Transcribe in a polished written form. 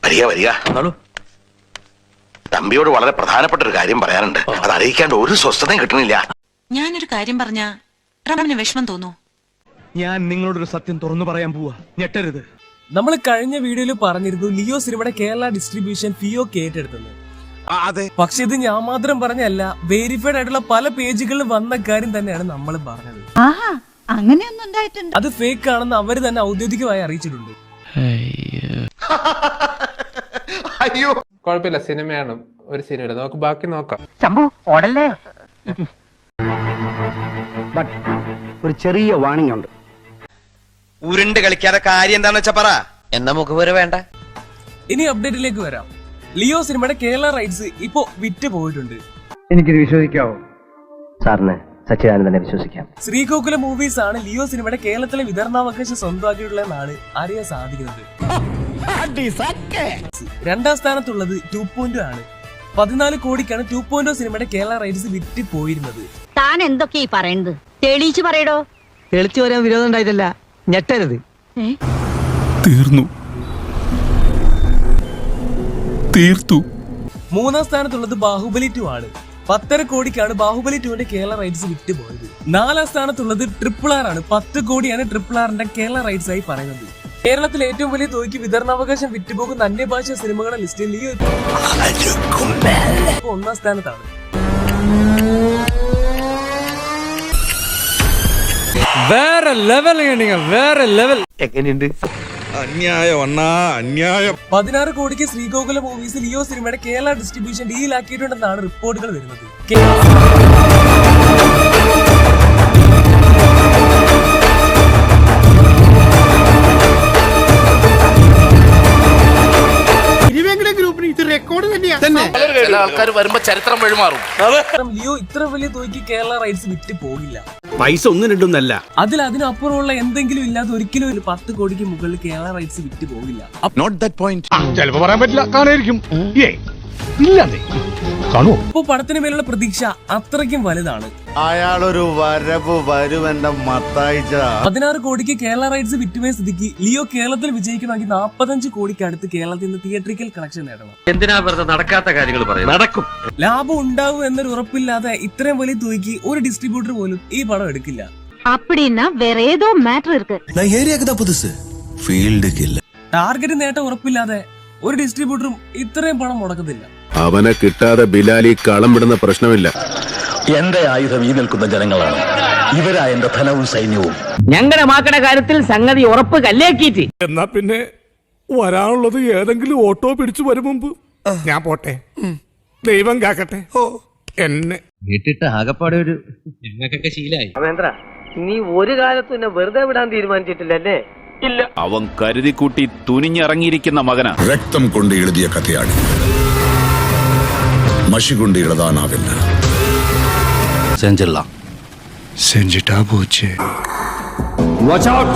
വരിക വരിക. തമ്പിയോട് വളരെ പ്രധാനപ്പെട്ട ഒരു കാര്യം പറയാനുണ്ട്. അത് അറിയിക്കാണ്ട് ഒരു സ്വസ്ഥതയും കിട്ടണില്ല. ഞാനൊരു കാര്യം പറഞ്ഞ റമന് വിഷമം തോന്നൂ? ഞാൻ നിങ്ങളോടൊരു സത്യം തുറന്നു പറയാൻ പോവാ, ഞെട്ടരുത്. നമ്മൾ കഴിഞ്ഞ വീഡിയോയിൽ പറഞ്ഞിരുന്നു ലിയോ സിനിമയുടെ കേരള ഡിസ്ട്രിബ്യൂഷൻ ഫിയോക്ക് ഏറ്റെടുത്തത്. പക്ഷെ ഇത് ഞാൻ മാത്രം പറഞ്ഞല്ല, വെരിഫൈഡ് ആയിട്ടുള്ള പല പേജുകളിൽ വന്ന കാര്യം തന്നെയാണ് നമ്മൾ പറഞ്ഞത്. അങ്ങനെയൊന്നും ഉണ്ടായിട്ടുണ്ട്. അത് ഫേക്ക് ആണെന്ന് അവര് തന്നെ ഔദ്യോഗികമായി അറിയിച്ചിട്ടുണ്ട്. അയ്യോ കുഴപ്പമില്ല, സിനിമയാണ്, ഒരു സിനിമ നമുക്ക് ബാക്കി നോക്കാം. ഒരു ചെറിയ വാണിംഗ് ഉണ്ട്. ഉരുണ്ട് കളിക്കാതെ കാര്യം എന്താന്ന് വെച്ചാ പറ. എന്നാ മുഖവര വേണ്ട. ഇനി അപ്ഡേറ്റിലേക്ക് വരാം. ലിയോ സിനിമയുടെ കേരള റൈറ്റ്സ് ഇപ്പോ വിറ്റ് പോയിട്ടുണ്ട്. എനിക്കിത് വിശ്വസിക്കാവോ? സാറിന് സച്ചിദാനന്ദനെ വിശ്വസിക്കാം. ശ്രീഗോകുല മൂവീസ് ആണ് ലിയോ സിനിമയുടെ കേരളത്തിലെ വിതരണാവകാശം സ്വന്തമാക്കിയിട്ടുള്ളതെന്നാണ് അറിയാൻ സാധിക്കുന്നത്. രണ്ടാം സ്ഥാനത്തുള്ളത് 2.0 ആണ്. 14 കോടിക്കാണ് 2.0 സിനിമയുടെ കേരള റൈറ്റ്സ് വിറ്റ് പോയിരുന്നത്. താൻ എന്തൊക്കെയാ പറയുന്നത്? തെളിയിച്ചു പറയടോ. തെളിച്ചു വരാൻ വിരോധം ഉണ്ടായിട്ടല്ല, ഞെട്ടരുത്. തീർത്തു. മൂന്നാം സ്ഥാനത്തുള്ളത് ബാഹുബലി 2 ആണ്. 10.5 കോടിക്കാണ് ബാഹുബലി 2ന്റെ കേരള റൈറ്റ്സ് വിറ്റ് പോയത്. 4ാം സ്ഥാനത്തുള്ളത് RRR ആണ്. 10 കോടിയാണ് RRRന്റെ കേരള റൈറ്റ്സ് ആയി പറയുന്നത്. കേരളത്തിലെ ഏറ്റവും വലിയ തുകയ്ക്ക് വിതരണാവകാശം വിറ്റുപോകുന്ന അന്യഭാഷ സിനിമകളുടെ ലിസ്റ്റിൽ ലിയോ ഇപ്പോൾ 1ാം സ്ഥാനത്താണ്. വേറെ ലെവൽ, വേറെ ലെവൽ. എങ്ങനെയുണ്ട്? അന്യായം അണ്ണാ, അന്യായം. 16 കോടിക്ക് ശ്രീഗോകുല മൂവീസ് ലിയോ സിനിമയുടെ കേരള ഡിസ്ട്രിബ്യൂഷൻ ഡീലാക്കിയിട്ടുണ്ടെന്നാണ് റിപ്പോർട്ടുകൾ വരുന്നത്. ആൾക്കാർ വരുമ്പോ ചരിത്രം വഴിമാറും. ലിയോ ഇത്ര വലിയ തുകയ്ക്ക് കേരള റൈറ്റ്സ് വിറ്റ് പോകില്ല. പൈസ ഒന്നും രണ്ടൊന്നല്ല, അതിനപ്പുറമുള്ള എന്തെങ്കിലും ഇല്ലാതെ ഒരിക്കലും ഒരു 10 കോടിക്ക് മുകളിൽ കേരള റൈറ്റ്സ് വിറ്റ് പോകില്ല. Not that point. ചിലപ്പോ പറയാൻ പറ്റില്ല, കാണായിരിക്കും. ഇപ്പൊ പടത്തിന് മേലുള്ള പ്രതീക്ഷ അത്രയ്ക്കും വലുതാണ്. അയാളൊരു വരവ് വരുമെന്റെ മത്തായിച്ച. 16 കോടിക്ക് കേരള റൈറ്റ്സ് വിറ്റുപോയ സ്ഥിതിക്ക് ലിയോ കേരളത്തിൽ വിജയിക്കണമെങ്കിൽ 45 കോടിക്ക് അടുത്ത് കേരളത്തിൽ നിന്ന് തിയേറ്ററിക്കൽ കളക്ഷൻ നേടണം. എന്തിനാ വെറുതെ നടക്കാത്ത കാര്യങ്ങൾ പറയും? നടക്കും. ലാഭം ഉണ്ടാവും എന്നൊരു ഉറപ്പില്ലാതെ ഇത്രയും വലിയ തുകയ്ക്ക് ഒരു ഡിസ്ട്രിബ്യൂട്ടർ പോലും ഈ പടം എടുക്കില്ല. ടാർഗറ്റ് നേട്ടം ഉറപ്പില്ലാതെ ഒരു ഡിസ്ട്രിബ്യൂട്ടറും ഇത്രയും പണം മുടക്കത്തില്ല. അവനെ കിട്ടാതെ ബിലാലി കളം വിടുന്ന പ്രശ്നമില്ല. എന്റെ ആയുധം ഈ നിൽക്കുന്ന ജനങ്ങളാണ്. ഇവരാ എന്റെ ധനവും സൈന്യവും. ഞങ്ങളുടെ മാക്കടെ കാര്യത്തിൽ സംഗതി ഉറപ്പ് കല്ലേക്കിട്ട്. എന്നാ പിന്നെ വരാനുള്ളത് ഏതെങ്കിലും ഓട്ടോ പിടിച്ചു വരും മുമ്പ് ഞാൻ പോട്ടെ. ദൈവം കാക്കട്ടെ എന്നെ. കേട്ടിട്ട് ആകപ്പാടെ ഒരു നിങ്ങൾക്കൊക്കെ ശീലായി. നീ ഒരു കാലത്തും എന്നെ വെറുതെ വിടാൻ തീരുമാനിച്ചിട്ടില്ലല്ലേ? ഇല്ല. അവൻ കരുതിക്കൂട്ടി തുനിഞ്ഞിറങ്ങിയിരിക്കുന്ന മകനാ. രക്തം കൊണ്ട് എഴുതിയ കഥയാണ്, മഷി കൊണ്ട് എഴുതാനാവില്ല. സെഞ്ചില്ല സെഞ്ചിട്ടാ പോച്ചേ. Watch out.